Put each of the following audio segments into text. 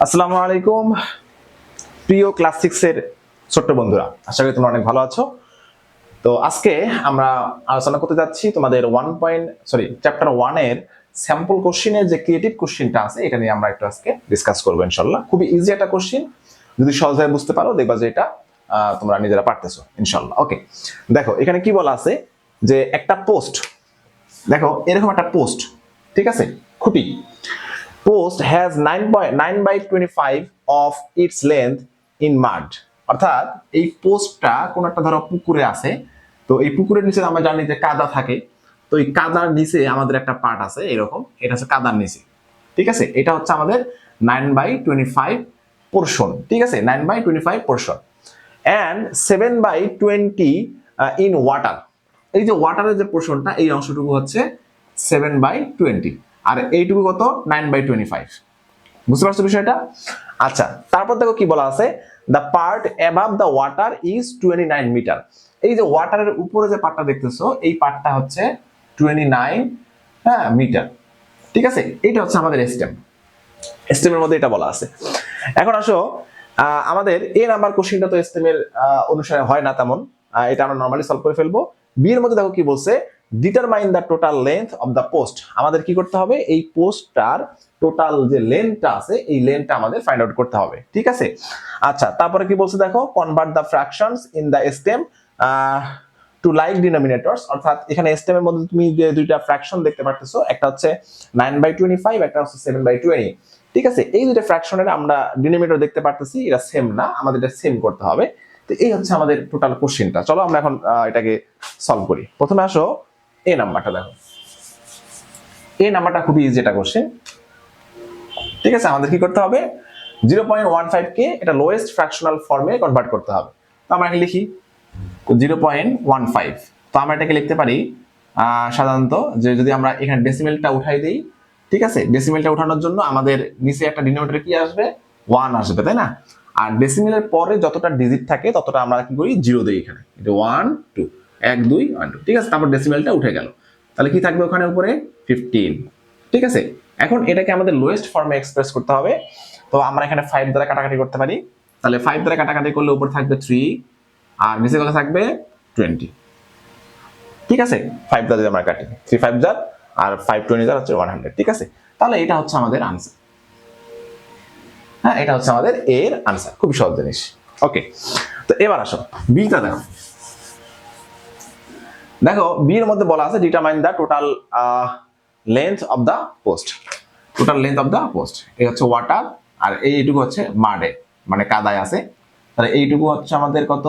আসসালামু আলাইকুম প্রিয় ক্লাস 6 এর ছোট্ট বন্ধুরা, আশা করি তোমরা অনেক ভালো আছো। তো আজকে আমরা আলোচনা করতে যাচ্ছি তোমাদের চ্যাপ্টার 1 এর স্যাম্পল কোশ্চেনের যে ক্রিয়েটিভ কোশ্চেনটা আছে এটা নিয়ে আমরা একটু আজকে ডিসকাস করব ইনশাআল্লাহ। খুবই ইজি একটা কোশ্চেন, যদি সহজভাবে বুঝতে পারো দেখবা যে এটা তোমরা নিজেরা পারতেছো ইনশাআল্লাহ। ওকে, দেখো এখানে কি বলা আছে যে একটা পোস্ট, দেখো এরকম একটা পোস্ট, ঠিক আছে, খুঁটি post has 9/25 of its length in mud, অর্থাৎ এই পোস্টটা কোন একটা ধরো পুকুরে আছে, তো এই পুকুরের নিচে আমরা জানি যে কাদা থাকে, তো এই কাদার নিচে আমাদের একটা পার্ট আছে এরকম, এটা হচ্ছে কাদার নিচে, ঠিক আছে, এটা হচ্ছে আমাদের 9/25 পোরশন, ঠিক আছে, 9/25 পোরশন and 7/20 in water। এই যে ওয়াটারের যে পোরশনটা, এই অংশটুকু হচ্ছে 7/20 আর এইটুকু কত 9/25। বুঝতে পারছো বিষয়টা? আচ্ছা, তারপর দেখো কি বলা আছে, the part above the water is 29 meter. এই যে ওয়াটারের উপরে যে পার্টটা দেখতেছো, এই পার্টটা হচ্ছে 29 মিটার, ঠিক আছে, এটা হচ্ছে আমাদের স্টেমের মধ্যে এটা বলা আছে। এখন আসো আমাদের এ নাম্বার কোশ্চেনটা তো স্টেমের অনুসারে হয় না তেমন, এটা আমরা নরমালি সলভ করে ফেলবো। বি এর মধ্যে দেখো কি বলছে, determine the total length of the post. আমাদের কি করতে হবে, এই পোস্টটার টোটাল যে লেন্থটা আছে এই লেন্থটা আমাদের ফাইন্ড আউট করতে হবে, ঠিক আছে। আচ্ছা, তারপরে কি বলছে দেখো, convert the fractions in the stem to like denominators, অর্থাৎ এখানে স্টেমের মধ্যে তুমি যে দুইটা ফ্র্যাকশন দেখতে পারতেছো, একটা হচ্ছে 9/25, একটা হচ্ছে 7/20, ঠিক আছে। এই দুইটা ফ্র্যাকশনের আমরা ডিনোমিনেটর দেখতে পারতেছি, এটা সেম না, আমাদের এটা সেম করতে হবে। তো এই হচ্ছে আমাদের টোটাল কোশ্চেনটা। চলো আমরা এখন এটাকে সলভ করি। প্রথমে আসো এ নাম্বারটা দেখো, এই নাম্বারটা খুবই ইজি একটা কোশ্চেন, ঠিক আছে। আমাদের কি করতে হবে, 0.15 কে এটা লোয়েস্ট ফ্র্যাকশনাল ফর্মে কনভার্ট করতে হবে। তো আমরা এখানে লিখি 0.15, তো আমরা এটাকে লিখতে পারি সাধারণত যে যদি আমরা এখানে ডেসিমেলটা উঠাই দেই, ঠিক আছে, ডেসিমেলটা উঠানোর জন্য আমাদের নিচে একটা ডিনোমিনেটর কি আসবে, 1 আসবে, তাই না। আর ডেসিমেলের পরে যতটা ডিজিট থাকে ততটা আমরা কি করি, 0 দেই এখানে, এটা 1 2 1 2 1 2, ঠিক আছে। তারপর ডেসিমেলটা উঠে গেল, তাহলে কি থাকবে ওখানে উপরে 15, ঠিক আছে। এখন এটাকে আমাদের লোয়েস্ট ফর্মে এক্সপ্রেস করতে হবে, তো আমরা এখানে 5 দ্বারা কাটাকাটি করতে পারি, তাহলে 5 দ্বারা কাটাকাটি করলে উপর থাকবে 3 আর নিচে কত থাকবে 20, ঠিক আছে। 5 দ্বারা যদি আমরা কাটি, 3 5 দ্বার আর 5 20 দ্বার হচ্ছে 100, ঠিক আছে। তাহলে এটা হচ্ছে আমাদের আনসার, হ্যাঁ, এটা হচ্ছে আমাদের এর আনসার, খুব সহজ জিনিস। ওকে, তো এবার আসো বিটা দেখো। দেখো বি এর মধ্যে বলা আছে determine the total length of the post, total length of the post, এই হচ্ছে ওয়াটার আর এইটুকু হচ্ছে মাডে, মানে কাদায় আছে, তাহলে এইটুকু হচ্ছে আমাদের কত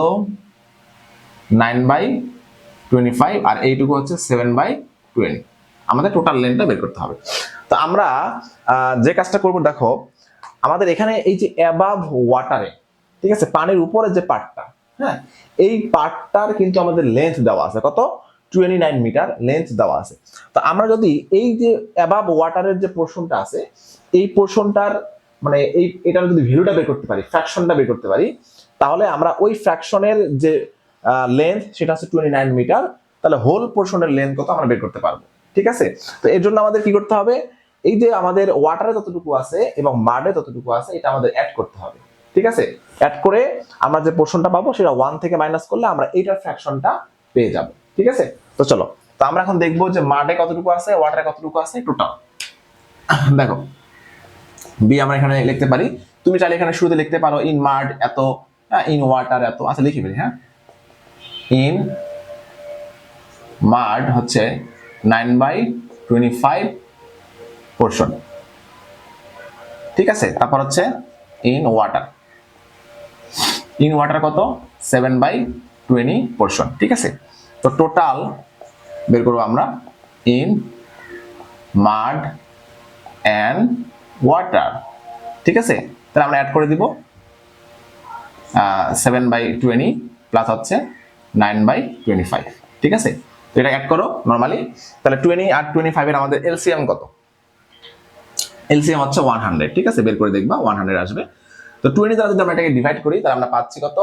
9/25 আর এইটুকু হচ্ছে 7/20, আমাদের টোটাল লেন্থটা বের করতে হবে। তো আমরা যে কাজটা করব, দেখো আমাদের এখানে এই যে অ্যাবাভ ওয়াটারে, ঠিক আছে, পানির উপরে যে পার্টটা, হ্যাঁ, এই পার্টটার কিন্তু আমাদের লেন্থ দেওয়া আছে কত, 29 মিটার লেন্থ দেওয়া আছে। তো আমরা যদি এই যে অ্যাবাভ ওয়াটারের যে পোরশনটা আছে, এই পোরশনটার মানে এটার যদি ভ্যালুটা বের করতে পারি, ফ্র্যাকশনটা বের করতে পারি, তাহলে আমরা ওই ফ্র্যাকশনের যে লেন্থ সেটা হচ্ছে 29 মিটার, তাহলে হোল পোরশনের লেন্থ কত আমরা বের করতে পারবো, ঠিক আছে। তো এর জন্য আমাদের কি করতে হবে, এই যে আমাদের ওয়াটারে যতটুকু আছে এবং মাডে যতটুকু আছে এটা আমাদের অ্যাড করতে হবে, ঠিক আছে। অ্যাড করে আমরা যে পোরশনটা পাবো সেটা 1 থেকে মাইনাস করলে আমরা এইটার ফ্র্যাকশনটা পেয়ে যাব, ঠিক আছে। তো চলো, তো আমরা এখন দেখবো যে মাডে কতটুকু আছে, ওয়াটারে কতটুকু আছে টোটাল। দেখো বি আমরা এখানে লিখতে পারি, তুমি চাইলে এখানে শুরুতে লিখতে পারো ইন মাড এত, ইন ওয়াটার এত, আচ্ছা লিখি ফেলি, হ্যাঁ। ইন মাড হচ্ছে 9/25 পোরশন, ঠিক আছে। তারপর হচ্ছে ইন ওয়াটার কত 7/20 পোরশন, ঠিক আছে। তো টোটাল বের করবো আমরা ইন মাড এন্ড ওয়াটার, ঠিক আছে। তাহলে আমরা অ্যাড করে দিব 7/20 প্লাস হচ্ছে 9/25, ঠিক আছে। তো এটা অ্যাড করো নরমালি, তাহলে 20 আর 25 এর আমাদের এলসিএম কত, এলসিএম হচ্ছে 100, ঠিক আছে, বের করে দেখবা 100 আসবে। তো 20 দ্বারা যদি আমরা এটাকে ডিভাইড করি তাহলে আমরা পাচ্ছি কত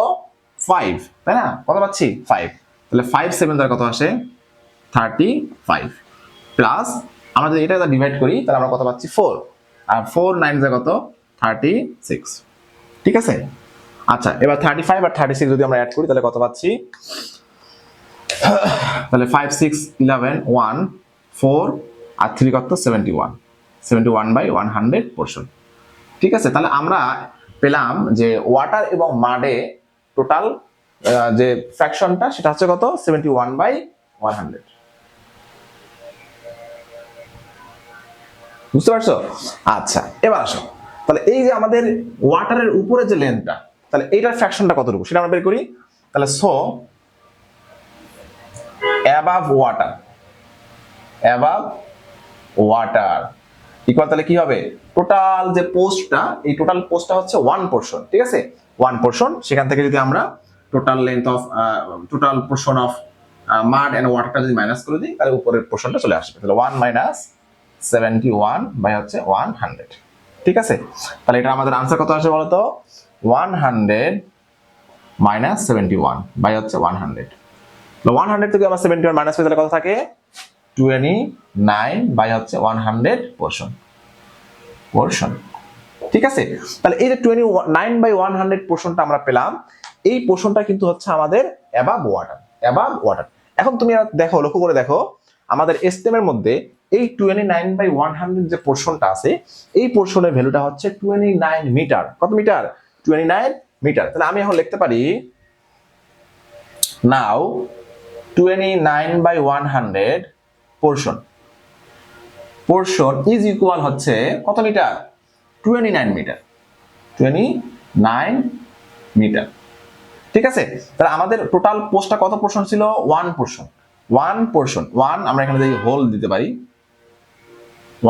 5, তাই না, কত পাচ্ছি 5, তাহলে 5 7 দ্বারা কত আসে 35, প্লাস আমরা যদি এটা ডিভাইড করি তাহলে আমরা কত পাচ্ছি 4, আর 4 9 দ্বারা কত 36, ঠিক আছে। আচ্ছা, এবার 35 আর 36 যদি আমরা অ্যাড করি তাহলে কত পাচ্ছি? তাহলে 5 6 11 1 4 আর 3 কত? 71, 71/100 পোরশন, ঠিক আছে। তাহলে আমরা পেলাম যে ওয়াটার এবং মাডে টোটাল যে ফ্র্যাকশনটা সেটা হচ্ছে কত? 71/100। বুঝতে পারছো? আচ্ছা, এবার আসো, তাহলে এই যে আমাদের ওয়াটারের উপরে যে লেন্থটা, তাহলে এইটার ফ্র্যাকশনটা কতটুকু সেটা আমরা বের করি। তাহলে সো অ্যাবাভ ওয়াটার ইকুয়াল, তাহলে কি হবে? টোটাল যে পোস্টটা, এই টোটাল পোস্টটা হচ্ছে 1 পোরশন, ঠিক আছে, 1 পোরশন। সেখান থেকে যদি আমরা total length of total portion of mud and ওয়াটারটা যদি মাইনাস করে দিই তাহলে উপরের পোরশনটা চলে আসবে। তাহলে 1 মাইনাস 71 বাই হচ্ছে 100, ঠিক আছে। তাহলে এটা আমাদের আনসার কত আসবে বলো তো? 100 মাইনাস 71 বাই হচ্ছে 100। 100 থেকে আমরা 71 মাইনাস করে তাহলে কত থাকে? 29 বাই হচ্ছে 100 পোরশন, ঠিক আছে। তাহলে এই যে 29/100 পোরশনটা আমরা পেলাম, এই পোরশনটা কিন্তু হচ্ছে আমাদের অ্যাবাভ ওয়াটার। এখন তুমি দেখো, লক্ষ্য করে দেখো, আমাদের এস্টেমের মধ্যে এই 29/100 যে পোরশনটা আছে, এই পোরশনের ভ্যালুটা হচ্ছে 29 মিটার। কত মিটার? 29 মিটার। তাহলে আমি এখন লিখতে পারি, নাও 29/100 পোরশন ইজ ইকুয়াল হচ্ছে কত মিটার? 29 মিটার, 29 মিটার, ঠিক আছে। তাহলে আমাদের টোটাল পোস্টটা কত পোরশন ছিল? 1 পোরশন। 1 আমরা এখানে যদি হোল দিতে পারি,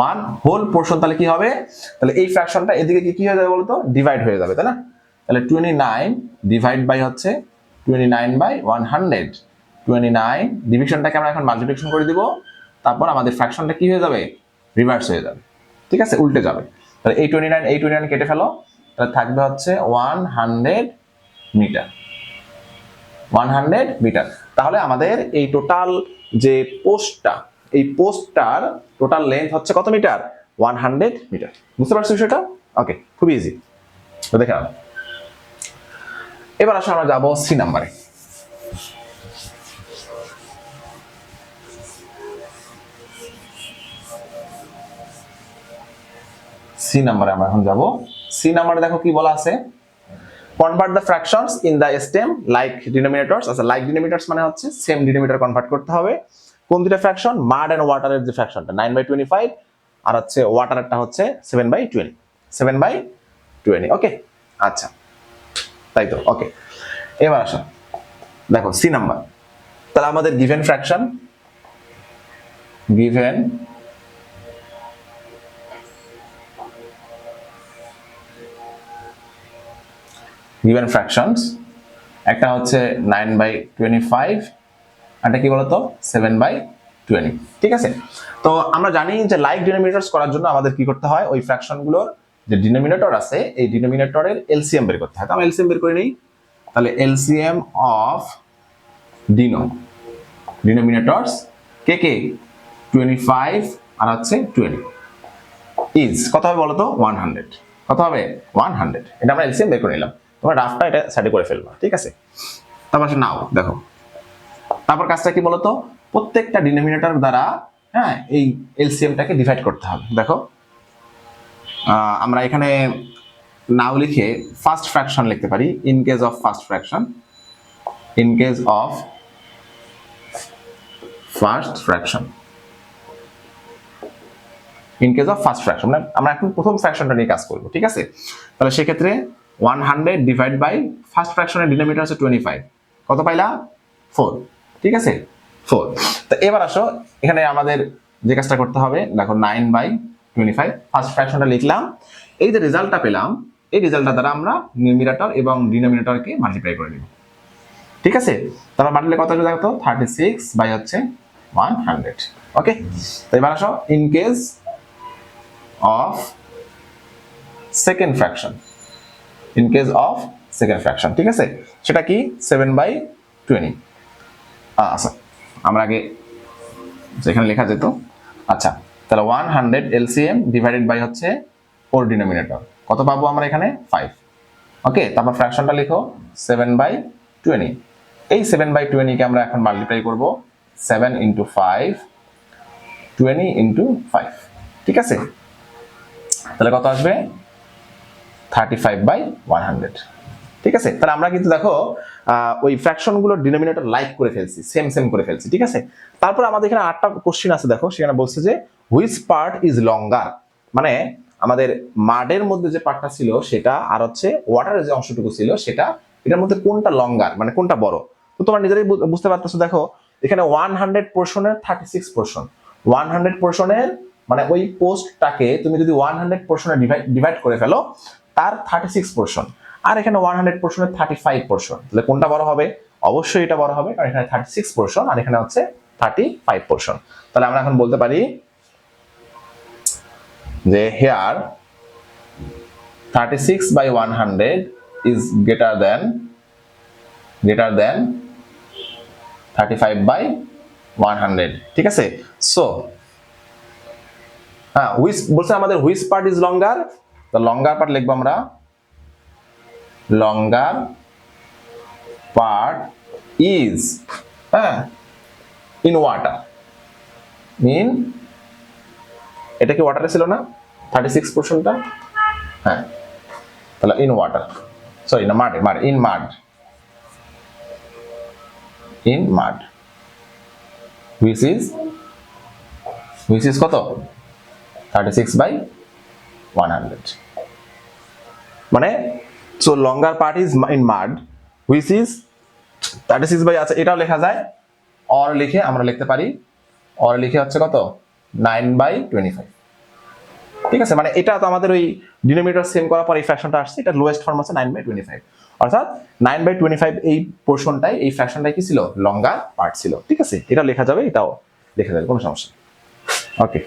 1 হোল পোরশন, তাহলে কি হবে? তাহলে এই ফ্র্যাকশনটা এদিকে কি হয়ে যাবে বলতো? ডিভাইড হয়ে যাবে, তাই না? তাহলে 29 ডিভাইড বাই হচ্ছে 29/100, 29 ডিভিশনটাকে আমরা এখন মাল্টিপ্লিকেশন করে দিব, তারপর আমাদের ফ্র্যাকশনটা কি হয়ে যাবে? রিভার্স হয়ে যাবে, ঠিক আছে, উল্টে যাবে। তাহলে এই 29 কেটে ফেলো, তাহলে থাকবে হচ্ছে 100 মিটার, 100 মিটার। তাহলে আমাদের এই টোটাল যে পোস্টটা, এই পোস্টটার টোটাল লেন্থ হচ্ছে কত মিটার? 100 মিটার। বুঝতে পারছো বিষয়টা? ওকে, খুব ইজি। তো দেখে নাও। এবার আসলে আমরা যাবো সি নাম্বারে। সি নাম্বারে আমরা এখন যাব। সি নাম্বারে দেখো কি বলা আছে, convert the fractions in the stem like denominators. আচ্ছা, লাইক ডিনোমিনেটরস মানে হচ্ছে সেম ডিনোমিনেটর কনভার্ট করতে হবে। কোন দুটো ফ্র্যাকশন? মাড এন্ড ওয়াটারের যে ফ্র্যাকশনটা 9/25 আর হচ্ছে ওয়াটারেরটা হচ্ছে 7/20, 7/20। ওকে, আচ্ছা, তাই তো, ওকে। এবার আসো, দেখো সি নাম্বার। তাহলে আমাদের গিভেন ফ্র্যাকশন, গিভেন ফ্র্যাকশনস, একটা হচ্ছে 9/25, এটা কি বলতো? 7/20, ঠিক আছে। তো আমরা জানি যে লাইক ডিনোমিনেটরস করার জন্য আমাদের কি করতে হয়? ওই ফ্র্যাকশনগুলোর যে ডিনোমিনেটর আছে, এই ডিনোমিনেটরের এলসিএম বের করতে হয়। তো আমরা এলসিএম বের করে নিই। তাহলে এলসিএম অফ ডিনোমিনেটরস কে 25 আর হচ্ছে 20 ইজ কত হবে বলতো? 100। কত হবে? 100। এটা আমরা এলসিএম বের করে নিলাম। তোমরা রাফটা এটা সাইডে করে ফেলবা, ঠিক আছে। তারপর নাও দেখো, তারপর কাজটা কি বলতো? প্রত্যেকটা ডিনোমিনেটর দ্বারা, হ্যাঁ, এই এলসিএমটাকে ডিভাইড করতে হবে। দেখো, আমরা এখানে নাও লিখে ফার্স্ট ফ্র্যাকশন লিখতে পারি। In case of first fraction, in case of first fraction, in case of first fraction, মানে আমরা এখন প্রথম ফ্র্যাকশনটা নিয়ে কাজ করব, ঠিক আছে। তাহলে সেক্ষেত্রে 100 ডিভাইড বাই ফার্স্ট ফ্র্যাকশনের ডিনোমিনেটর হচ্ছে 25, কত পাইলা? 4, ঠিক আছে, 4। তো এবার আসো, এখানে আমাদের যে কাজটা করতে হবে, দেখো 9/25 ফার্স্ট ফ্র্যাকশনটা লিখলাম। এই যে রেজাল্টটা পেলাম, এই রেজাল্টটা দ্বারা আমরা নিউমিনেটর এবং ডিনোমিনেটরকে মাল্টিপ্লাই করে নিব, ঠিক আছে। তারপর মাল্টিপ্লাই কত হচ্ছে দেখো, 36 বাই হচ্ছে 100। ওকে, তো এবার আসো, in case of second fraction, in case of second fraction, ঠিক আছে, সেটা কি? 7/20। আচ্ছা, আমরা আগে যেখানে লেখা যেত, আচ্ছা, তাহলে 100 এলসিএম ডিভাইডেড বাই হচ্ছে 4 ডিনোমিনেটর, কত পাবো আমরা এখানে 5। ওকে, তারপর ফ্র্যাকশনটা লিখো 7/20। এই 7/20 কে আমরা এখন মাল্টিপ্লাই করব 7 × 5, 20 × 5। ঠিক আছে, তাহলে কত আসবে 35/100। ঠিক আছে, তাহলে আমরা কিন্তু দেখো ওই ফ্র্যাকশন গুলোর ডিনোমিনেটর লাইক করে ফেলছি, সেম করে ফেলছি। ঠিক আছে, তারপর আমাদের এখানে 8টা কোশ্চেন আছে, দেখো সেখানে বলছে যে হুইচ পার্ট ইজ লঙ্গার, মানে আমাদের মাডের মধ্যে যে পার্টটা ছিল সেটা আর হচ্ছে ওয়াটারের যে অংশটুকু ছিল সেটা, এটার মধ্যে কোনটা লঙ্গার, মানে কোনটা বড়। তো তোমরা নিজেরাই বুঝতে পারতেছো, দেখো এখানে 100 পোর্শনের 36 পোর্শন, 100 পোর্শনের মানে ওই পোস্টটাকে তুমি যদি 100 পোর্শনে ডিভাইড করে ফেলো, তার 36 পোর্শন, আর এখানে 100 পোর্শনের 35 পোর্শন, তাহলে কোনটা বড় হবে? অবশ্যই এটা বড় হবে, কারণ এখানে 36 পোর্শন আর এখানে হচ্ছে 35 পোর্শন। তাহলে আমরা এখন বলতে পারি যে হেয়ার 36/100 is greater than 35/100। ঠিক আছে, সো হ্যাঁ, হুইচ বলছে আমাদের হুইচ পার্ট ইজ লঙ্গার, তো লঙ্গার পার্ট লিখবো আমরা, লঙ্গার পার্ট ইজ হ্যাঁ ইন ওয়াটার, ইন, এটা কি ওয়াটারে ছিল না 36 পোর্শনটা? হ্যাঁ, তাহলে ইন ওয়াটার, সরি না mud, in mud which is কত 36/100, মানে so longer part is in mud which is 36 by, আচ্ছা এটাও লেখা যায়, অর লিখে আমরা লিখতে পারি, অর লিখে হচ্ছে কত 9/25। ঠিক আছে, মানে এটা তো আমাদের ওই ডিনোমিনেটর সেম করার পর এই ফ্র্যাকশনটা আসছে, এটা লোয়েস্ট ফর্ম হচ্ছে 9/25, অর্থাৎ 9/25 এই পোর্শনটাই, এই ফ্র্যাকশনটাই কি ছিল? লঙ্গার পার্ট ছিল। ঠিক আছে, এটা লেখা যাবে, এটাও লেখা যাবে, কোনো সমস্যা। ওকে।